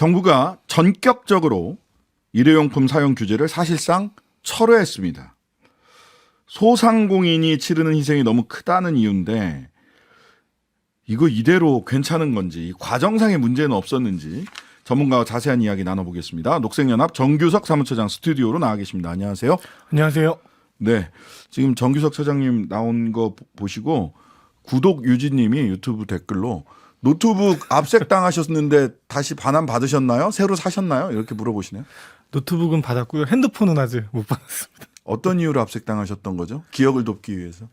정부가 전격적으로 일회용품 사용 규제를 사실상 철회했습니다. 소상공인이 치르는 희생이 너무 크다는 이유인데 이거 이대로 괜찮은 건지 과정상의 문제는 없었는지 전문가와 자세한 이야기 나눠보겠습니다. 녹색연합 정규석 사무처장 스튜디오로 나와 계십니다. 안녕하세요. 안녕하세요. 네, 지금 정규석 처장님 나온 거 보시고 구독 유지님이 유튜브 댓글로 노트북 압색 당하셨는데 다시 반환 받으셨나요? 새로 사셨나요? 이렇게 물어보시네요. 노트북은 받았고요. 핸드폰은 아직 못 받았습니다. 어떤 이유로 압색 당하셨던 거죠? 기억을 돕기 위해서.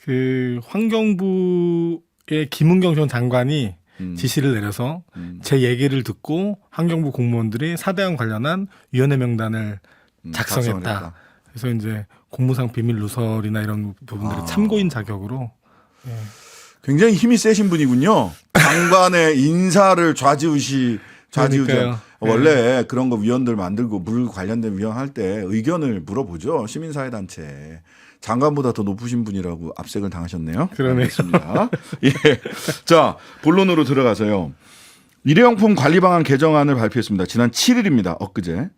그 환경부의 김은경 전 장관이 지시를 내려서 제 얘기를 듣고 환경부 공무원들이 4대강 관련한 위원회 명단을 작성했다. 그래서 이제 공무상 비밀 누설이나 이런 부분들을 참고인 자격으로. 예. 굉장히 힘이 세신 분이군요. 장관의 인사를 좌지우지. 원래 그런 거 위원들 만들고 물 관련된 위원 할 때 의견을 물어보죠. 시민사회단체. 장관보다 더 높으신 분이라고 압색을 당하셨네요. 그러네요. 알겠습니다. 예. 자, 본론으로 들어가서요. 일회용품 관리 방안 개정안을 발표했습니다. 지난 7일입니다. 엊그제.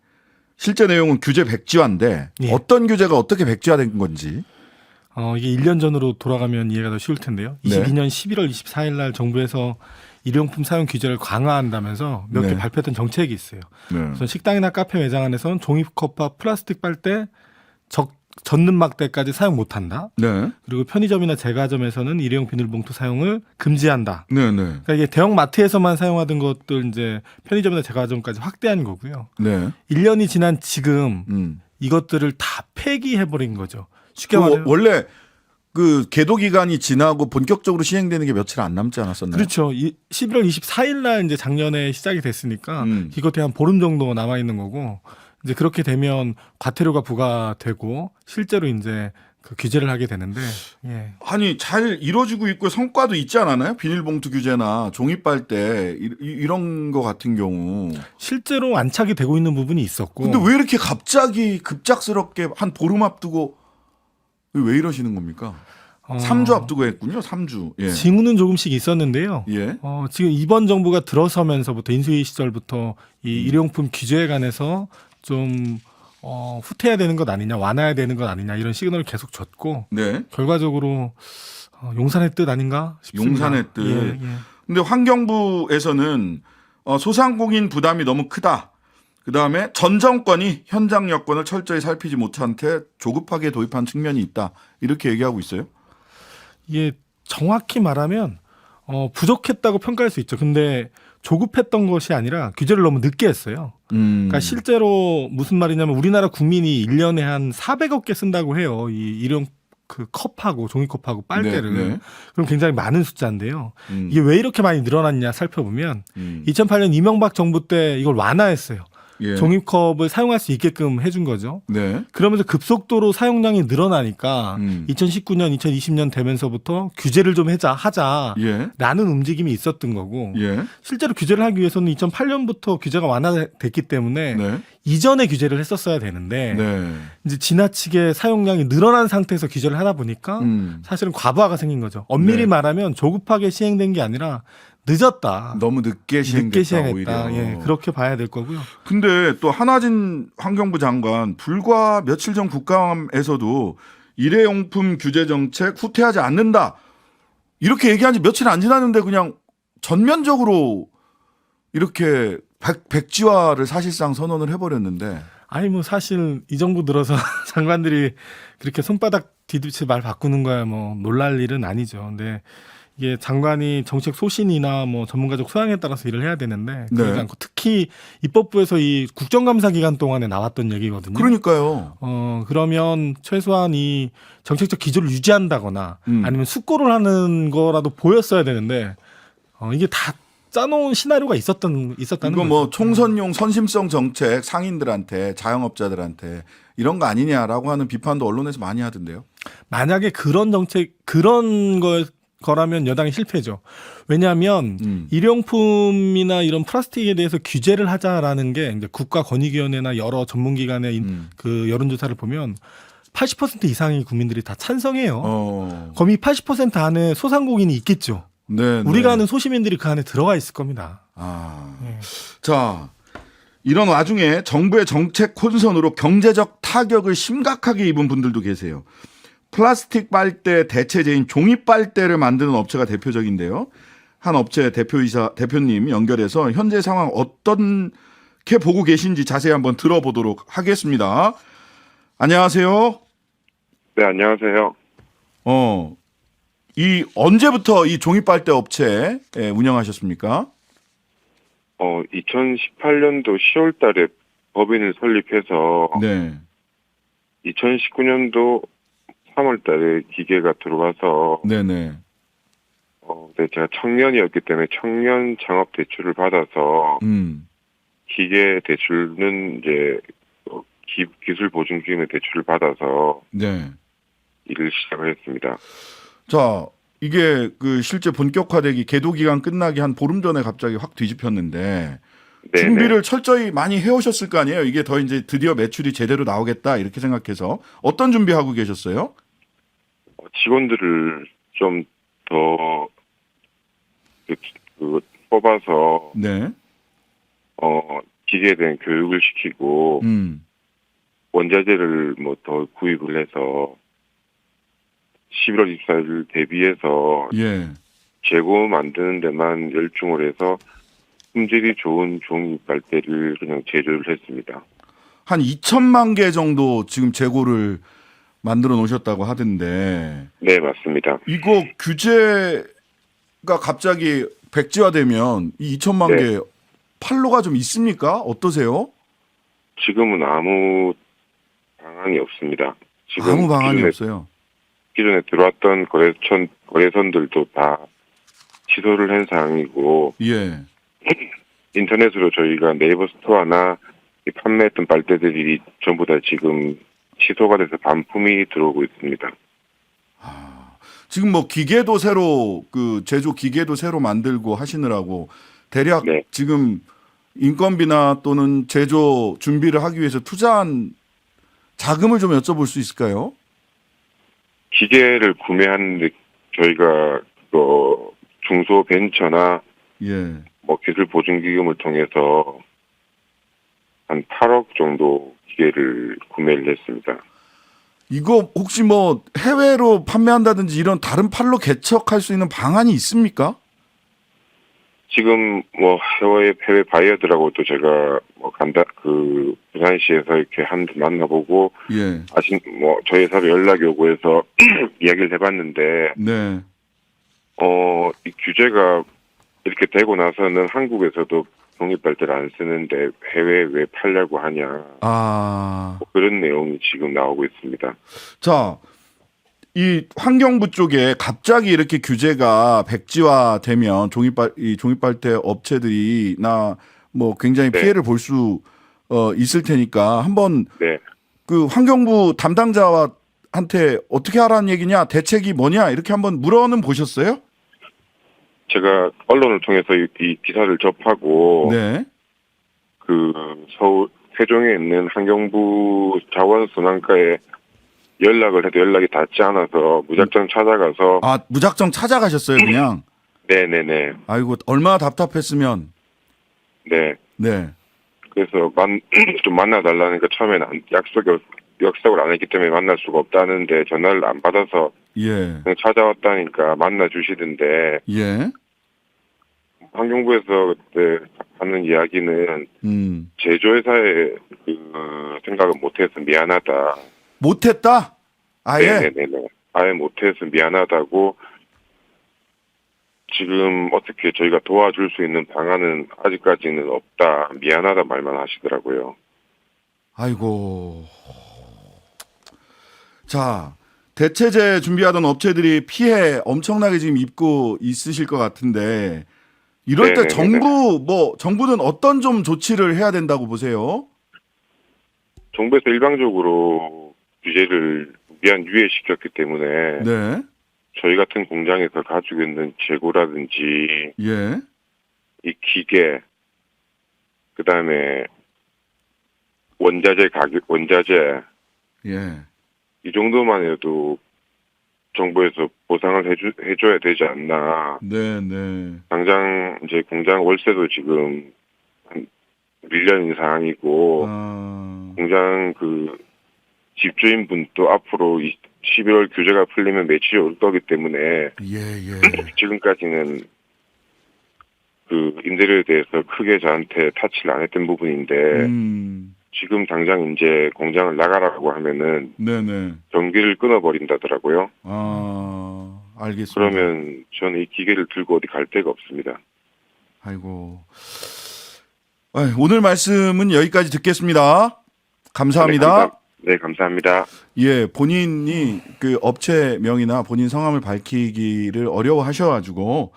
실제 내용은 규제 백지화인데 예. 어떤 규제가 어떻게 백지화된 건지. 이게 1년 전으로 돌아가면 이해가 더 쉬울 텐데요. 22년 11월 24일 날 정부에서 일회용품 사용 규제를 강화한다면서 몇 개 발표했던 정책이 있어요. 우선 식당이나 카페 매장 안에서는 종이컵과 플라스틱 빨대, 젖는 막대까지 사용 못한다. 그리고 편의점이나 제과점에서는 일회용 비닐봉투 사용을 금지한다. 그러니까 이게 대형 마트에서만 사용하던 것들 이제 편의점이나 제과점까지 확대한 거고요. 1년이 지난 지금 이것들을 다 폐기해버린 거죠. 쉽게 말하면 원래 그 계도 기간이 지나고 본격적으로 시행되는 게 며칠 안 남지 않았었나요? 그렇죠. 11월 24일 날 이제 작년에 시작이 됐으니까 이것에 한 보름 정도 남아 있는 거고 이제 그렇게 되면 과태료가 부과되고 실제로 이제 그 규제를 하게 되는데 예. 아니 잘 이루어지고 있고 성과도 있지 않았나요? 비닐봉투 규제나 종이빨대 이런 거 같은 경우 실제로 안착이 되고 있는 부분이 있었고 근데 왜 이렇게 갑자기 급작스럽게 한 보름 앞두고 왜 이러시는 겁니까? 3주 앞두고 했군요. 3주. 예. 징후는 조금씩 있었는데요. 예. 지금 이번 정부가 들어서면서부터 인수위 시절부터 이 일회용품 규제에 관해서 좀 후퇴해야 되는 것 아니냐, 완화해야 되는 것 아니냐 이런 시그널을 계속 줬고 결과적으로 용산의 뜻 아닌가 싶습니다. 용산의 뜻. 근데 환경부에서는 소상공인 부담이 너무 크다. 그다음에 전 정권이 현장 여건을 철저히 살피지 못한 채 조급하게 도입한 측면이 있다. 이렇게 얘기하고 있어요. 이게 정확히 말하면 부족했다고 평가할 수 있죠. 근데 조급했던 것이 아니라 규제를 너무 늦게 했어요. 그러니까 실제로 무슨 말이냐면 우리나라 국민이 1년에 한 400억 개 쓴다고 해요. 이 일용 그 컵하고 종이컵하고 빨대를. 그럼 굉장히 많은 숫자인데요. 이게 왜 이렇게 많이 늘어났냐 살펴보면 2008년 이명박 정부 때 이걸 완화했어요. 종이컵을 사용할 수 있게끔 해준 거죠. 그러면서 급속도로 사용량이 늘어나니까 2019년, 2020년 되면서부터 규제를 좀 하자라는 움직임이 있었던 거고 실제로 규제를 하기 위해서는 2008년부터 규제가 완화됐기 때문에 이전에 규제를 했었어야 되는데 이제 지나치게 사용량이 늘어난 상태에서 규제를 하다 보니까 사실은 과부하가 생긴 거죠. 엄밀히 말하면 조급하게 시행된 게 아니라 늦었다. 너무 늦게 시행됐다. 오히려. 예, 그렇게 봐야 될 거고요. 근데 또 한화진 환경부 장관 불과 며칠 전 국감에서도 일회용품 규제 정책 후퇴하지 않는다. 이렇게 얘기한 지 며칠 안 지났는데 그냥 전면적으로 이렇게 백지화를 사실상 선언을 해버렸는데. 아니 뭐 사실 이 정부 들어서 장관들이 그렇게 손바닥 뒤집치 말 바꾸는 거야 뭐 놀랄 일은 아니죠. 근데 이게 장관이 정책 소신이나 뭐 전문가적 소양에 따라서 일을 해야 되는데 그러지 않고 특히 입법부에서 이 국정감사 기간 동안에 나왔던 얘기거든요. 그러니까요. 그러면 최소한 이 정책적 기조를 유지한다거나 아니면 숙고를 하는 거라도 보였어야 되는데 이게 다 짜놓은 시나리오가 있었다는 이거 뭐 총선용 선심성 정책 상인들한테 자영업자들한테 이런 거 아니냐라고 하는 비판도 언론에서 많이 하던데요. 만약에 그런 정책 그런 거라면 여당이 실패죠. 왜냐하면 일용품이나 이런 플라스틱에 대해서 규제를 하자라는 게 이제 국가권익위원회나 여러 전문기관의 그 여론조사를 보면 80% 이상의 국민들이 다 찬성해요. 그럼 이 80% 안에 소상공인이 있겠죠. 네, 우리가 네. 아는 소시민들이 그 안에 들어가 있을 겁니다. 아. 네. 자, 이런 와중에 정부의 정책 혼선으로 경제적 타격을 심각하게 입은 분들도 계세요. 플라스틱 빨대 대체제인 종이 빨대를 만드는 업체가 대표적인데요. 한 업체 대표님 연결해서 현재 상황 어떻게 보고 계신지 자세히 한번 들어보도록 하겠습니다. 안녕하세요. 네, 안녕하세요. 언제부터 이 종이 빨대 업체 운영하셨습니까? 2018년도 10월 달에 법인을 설립해서 네. 2019년도 3월 달에 기계가 들어와서 네네. 네, 제가 청년이었기 때문에 청년 창업 대출을 받아서 기계 대출은 이제 기술 보증 기금의 대출을 받아서 네. 일을 시작을 했습니다. 자, 이게 그 실제 본격화되기 계도 기간 끝나기 한 보름 전에 갑자기 확 뒤집혔는데 네, 준비를 철저히 많이 해오셨을 거 아니에요? 이게 더 이제 드디어 매출이 제대로 나오겠다 이렇게 생각해서 어떤 준비하고 계셨어요? 직원들을 좀 더 뽑아서 네. 기계에 대한 교육을 시키고 원자재를 뭐 더 구입을 해서 11월 24일 대비해서 예. 재고 만드는 데만 열중을 해서 품질이 좋은 종이 빨대를 그냥 제조를 했습니다. 한 2천만 개 정도 지금 재고를 만들어 놓으셨다고 하던데 네, 맞습니다. 이거 규제가 갑자기 백지화되면 이 2천만 네. 개 판로가 좀 있습니까? 어떠세요? 지금은 아무 방안이 없습니다. 지금 아무 방안이 기존에, 없어요. 기존에 들어왔던 거래선들도 다 취소를 한 상황이고 예. 인터넷으로 저희가 네이버 스토어나 판매했던 빨대들이 전부 다 지금 취소가 돼서 반품이 들어오고 있습니다. 지금 뭐 기계도 새로 제조 기계도 새로 만들고 하시느라고 대략 네. 지금 인건비나 또는 제조 준비를 하기 위해서 투자한 자금을 좀 여쭤볼 수 있을까요? 기계를 구매하는데 저희가 중소벤처나 예. 뭐 기술 보증기금을 통해서 한 8억 정도 기계를 구매를 했습니다. 이거 혹시 뭐 해외로 판매한다든지 이런 다른 판로 개척할 수 있는 방안이 있습니까? 지금 뭐 해외 바이어들하고도 제가 뭐 부산시에서 이렇게 한번 만나보고 예. 저희 회사로 연락이 오고 해서 이야기를 해봤는데 네. 이 규제가 이렇게 되고 나서는 한국에서도 종이빨대를 안 쓰는데 해외에 왜 팔려고 하냐. 뭐 그런 내용이 지금 나오고 있습니다. 자, 이 환경부 쪽에 갑자기 이렇게 규제가 백지화되면 종이빨대 업체들이나 뭐 굉장히 네. 피해를 볼 수 있을 테니까 한번 네. 그 환경부 담당자한테 어떻게 하라는 얘기냐, 대책이 뭐냐 이렇게 한번 물어는 보셨어요? 제가 언론을 통해서 이 기사를 접하고 네. 그 서울 세종에 있는 환경부 자원순환과에 연락을 해도 연락이 닿지 않아서 무작정 찾아가서 무작정 찾아가셨어요, 그냥. 네네네. 아이고, 얼마나 답답했으면. 네. 네. 그래서 좀 만나달라니까 처음에는 약속을 안 했기 때문에 만날 수가 없다는데 전화를 안 받아서 예. 그냥 찾아왔다니까 만나 주시던데 예. 환경부에서 그때 하는 이야기는 제조회사의 생각을 못해서 미안하다. 못했다? 아예? 네네네. 아예 못해서 미안하다고 지금 어떻게 저희가 도와줄 수 있는 방안은 아직까지는 없다. 미안하다 말만 하시더라고요. 아이고. 자, 대체제 준비하던 업체들이 피해 엄청나게 지금 입고 있으실 것 같은데 이럴 때 정부는 어떤 좀 조치를 해야 된다고 보세요? 정부에서 일방적으로 규제를 무기한 유예시켰기 때문에 네. 저희 같은 공장에서 가지고 있는 재고라든지 예. 이 기계 그다음에 원자재 예. 이 정도만 해도 정부에서 보상을 해줘야 되지 않나. 네. 당장 이제 공장 월세도 지금 밀려 있는 상황이고, 공장 그 집주인분도 앞으로 11월 규제가 풀리면 매출이 올 거기 때문에 지금까지는 그 임대료에 대해서 크게 저한테 타치를 안 했던 부분인데 지금 당장 이제 공장을 나가라고 하면은 전기를 끊어버린다더라고요. 알겠습니다. 그러면 저는 이 기계를 들고 어디 갈 데가 없습니다. 아이고. 오늘 말씀은 여기까지 듣겠습니다. 감사합니다. 네, 감사합니다. 예, 본인이 그 업체명이나 본인 성함을 밝히기를 어려워하셔가지고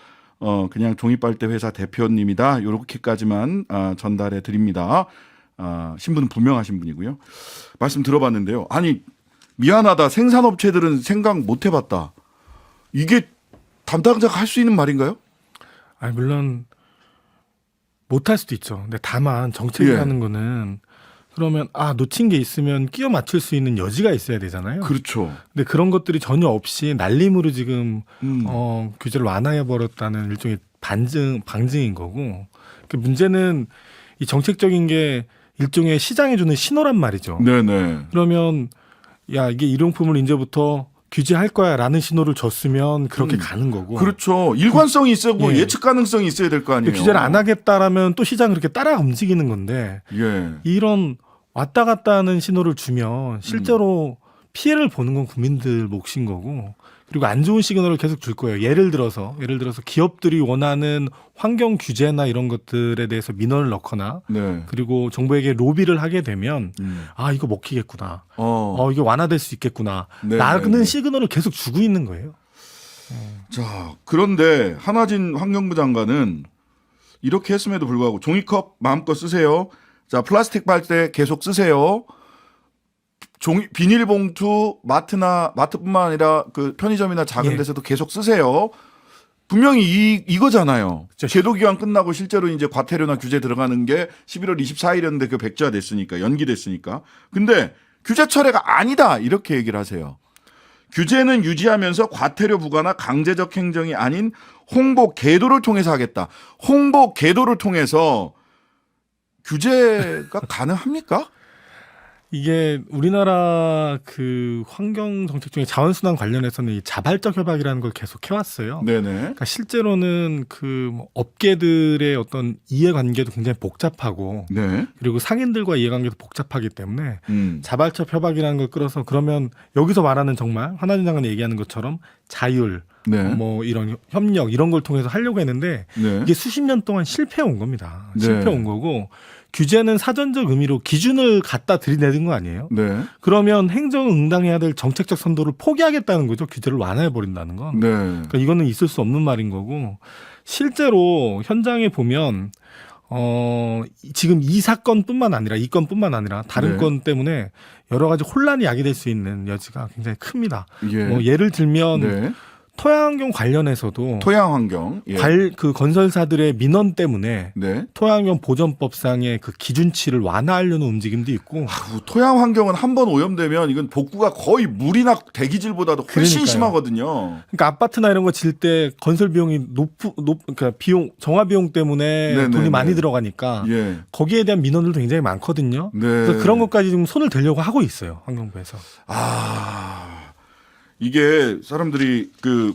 그냥 종이빨대 회사 대표님이다 이렇게까지만 전달해 드립니다. 신분은 분명하신 분이고요. 말씀 들어봤는데요. 아니 미안하다. 생산업체들은 생각 못 해봤다. 이게 담당자가 할 수 있는 말인가요? 아니 물론 못할 수도 있죠. 근데 다만 정책이라는 거는 그러면 놓친 게 있으면 끼워 맞출 수 있는 여지가 있어야 되잖아요. 그렇죠. 근데 그런 것들이 전혀 없이 날림으로 지금 규제를 완화해 버렸다는 일종의 방증인 거고. 그 문제는 이 정책적인 게 일종의 시장에 주는 신호란 말이죠. 네네. 그러면 야 이게 일용품을 이제부터 규제할 거야라는 신호를 줬으면 그렇게 가는 거고. 그렇죠. 일관성이 있고 예측 가능성이 있어야 될 거 아니에요. 규제를 안 하겠다라면 또 시장 그렇게 따라 움직이는 건데 이런 왔다 갔다 하는 신호를 주면 실제로 피해를 보는 건 국민들 몫인 거고 그리고 안 좋은 시그널을 계속 줄 거예요. 예를 들어서 기업들이 원하는 환경 규제나 이런 것들에 대해서 민원을 넣거나 그리고 정부에게 로비를 하게 되면 이거 먹히겠구나. 이게 완화될 수 있겠구나. 라는 시그널을 계속 주고 있는 거예요. 자, 그런데 한화진 환경부 장관은 이렇게 했음에도 불구하고 종이컵 마음껏 쓰세요. 자, 플라스틱 빨대 계속 쓰세요. 비닐봉투 마트뿐만 아니라 그 편의점이나 작은 데서도 계속 쓰세요. 분명히 이거잖아요. 제도 기간 끝나고 실제로 이제 과태료나 규제 들어가는 게 11월 24일이었는데 그 백지화됐으니까 연기됐으니까. 근데 규제 철회가 아니다 이렇게 얘기를 하세요. 규제는 유지하면서 과태료 부과나 강제적 행정이 아닌 홍보 계도를 통해서 하겠다. 홍보 계도를 통해서 규제가 가능합니까? 이게 우리나라 그 환경 정책 중에 자원순환 관련해서는 이 자발적 협약이라는 걸 계속 해왔어요. 그러니까 실제로는 그 업계들의 어떤 이해관계도 굉장히 복잡하고 그리고 상인들과 이해관계도 복잡하기 때문에 자발적 협약이라는 걸 끌어서 그러면 여기서 말하는 정말 한화진 장관이 얘기하는 것처럼 자율 뭐 이런 협력 이런 걸 통해서 하려고 했는데 이게 수십 년 동안 실패해 온 겁니다. 실패해 온 거고 규제는 사전적 의미로 기준을 갖다 들이내는 거 아니에요? 그러면 행정을 응당해야 될 정책적 선도를 포기하겠다는 거죠. 규제를 완화해 버린다는 건. 그러니까 이거는 있을 수 없는 말인 거고 실제로 현장에 보면 지금 이 사건뿐만 아니라 이 건뿐만 아니라 다른 건 때문에 여러 가지 혼란이 야기될 수 있는 여지가 굉장히 큽니다. 예를 들면 토양환경 관련해서도 토양환경 그 건설사들의 민원 때문에 토양환경 보전법상의 그 기준치를 완화하려는 움직임도 있고 토양환경은 한번 오염되면 이건 복구가 거의 물이나 대기질보다도 훨씬 심하거든요. 그러니까 아파트나 이런 거 질 때 건설 비용이 그러니까 비용 정화 비용 때문에 돈이 많이 들어가니까 거기에 대한 민원들도 굉장히 많거든요. 그래서 그런 것까지 지금 손을 대려고 하고 있어요. 환경부에서. 이게 사람들이 그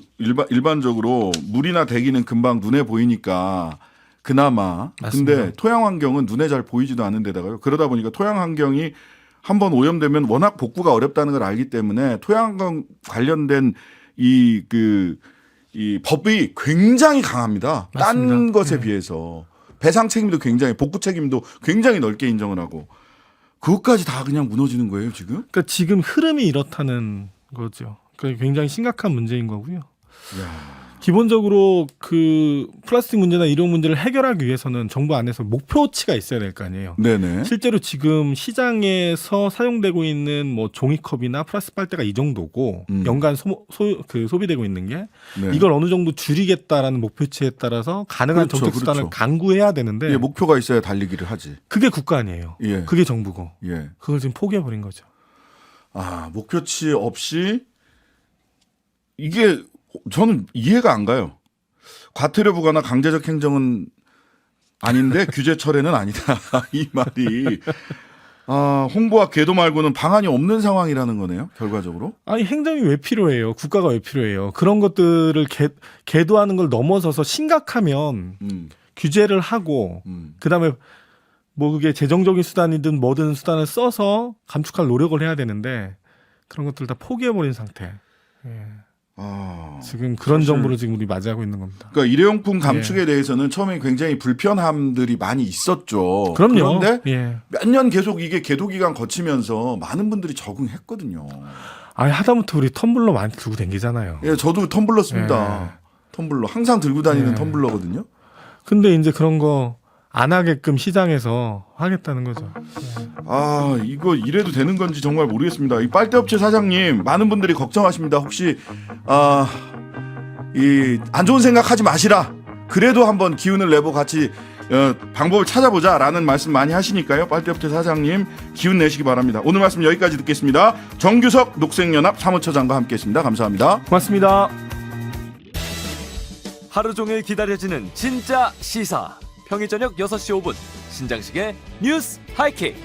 일반적으로 물이나 대기는 금방 눈에 보이니까 그나마 맞습니다. 근데 토양 환경은 눈에 잘 보이지도 않는 데다가요. 그러다 보니까 토양 환경이 한번 오염되면 워낙 복구가 어렵다는 걸 알기 때문에 토양 환경 관련된 이 법이 굉장히 강합니다. 맞습니다. 딴 것에 비해서 배상 책임도 굉장히 복구 책임도 굉장히 넓게 인정을 하고 그것까지 다 그냥 무너지는 거예요, 지금? 그러니까 지금 흐름이 이렇다는 거죠. 그러니까 굉장히 심각한 문제인 거고요. 기본적으로 그 플라스틱 문제나 이런 문제를 해결하기 위해서는 정부 안에서 목표치가 있어야 될 거 아니에요. 실제로 지금 시장에서 사용되고 있는 뭐 종이컵이나 플라스틱 빨대가 이 정도고 연간 소비되고 있는 게 이걸 어느 정도 줄이겠다라는 목표치에 따라서 가능한 정책 수단을 강구해야 되는데 목표가 있어야 달리기를 하지. 그게 국가 아니에요. 그게 정부고. 그걸 지금 포기해버린 거죠. 목표치 없이 이게 저는 이해가 안 가요. 과태료 부과나 강제적 행정은 아닌데 규제 철회는 아니다. 이 말이 홍보와 계도 말고는 방안이 없는 상황이라는 거네요. 결과적으로. 아니 행정이 왜 필요해요? 국가가 왜 필요해요? 그런 것들을 계도하는 걸 넘어서서 심각하면 규제를 하고 그다음에 뭐 그게 재정적인 수단이든 뭐든 수단을 써서 감축할 노력을 해야 되는데 그런 것들 다 포기해버린 상태. 예. 지금 그런 정부를 지금 우리 맞이하고 있는 겁니다. 그러니까 일회용품 감축에 대해서는 처음에 굉장히 불편함들이 많이 있었죠. 그럼요. 그런데 몇 년 계속 이게 계도 기간 거치면서 많은 분들이 적응했거든요. 아니 하다못해 우리 텀블러 많이 들고 다니잖아요. 예, 저도 텀블러 씁니다. 텀블러 항상 들고 다니는 텀블러거든요. 근데 이제 그런 거 안 하게끔 시장에서 하겠다는 거죠. 이거 이래도 되는 건지 정말 모르겠습니다. 이 빨대업체 사장님 많은 분들이 걱정하십니다. 혹시 이 안 좋은 생각하지 마시라. 그래도 한번 기운을 내고 같이 방법을 찾아보자라는 말씀 많이 하시니까요. 빨대업체 사장님 기운 내시기 바랍니다. 오늘 말씀 여기까지 듣겠습니다. 정규석 녹색연합 사무처장과 함께했습니다. 감사합니다. 고맙습니다. 하루 종일 기다려지는 진짜 시사. 평일 저녁 6시 5분 신장식의 뉴스 하이킥.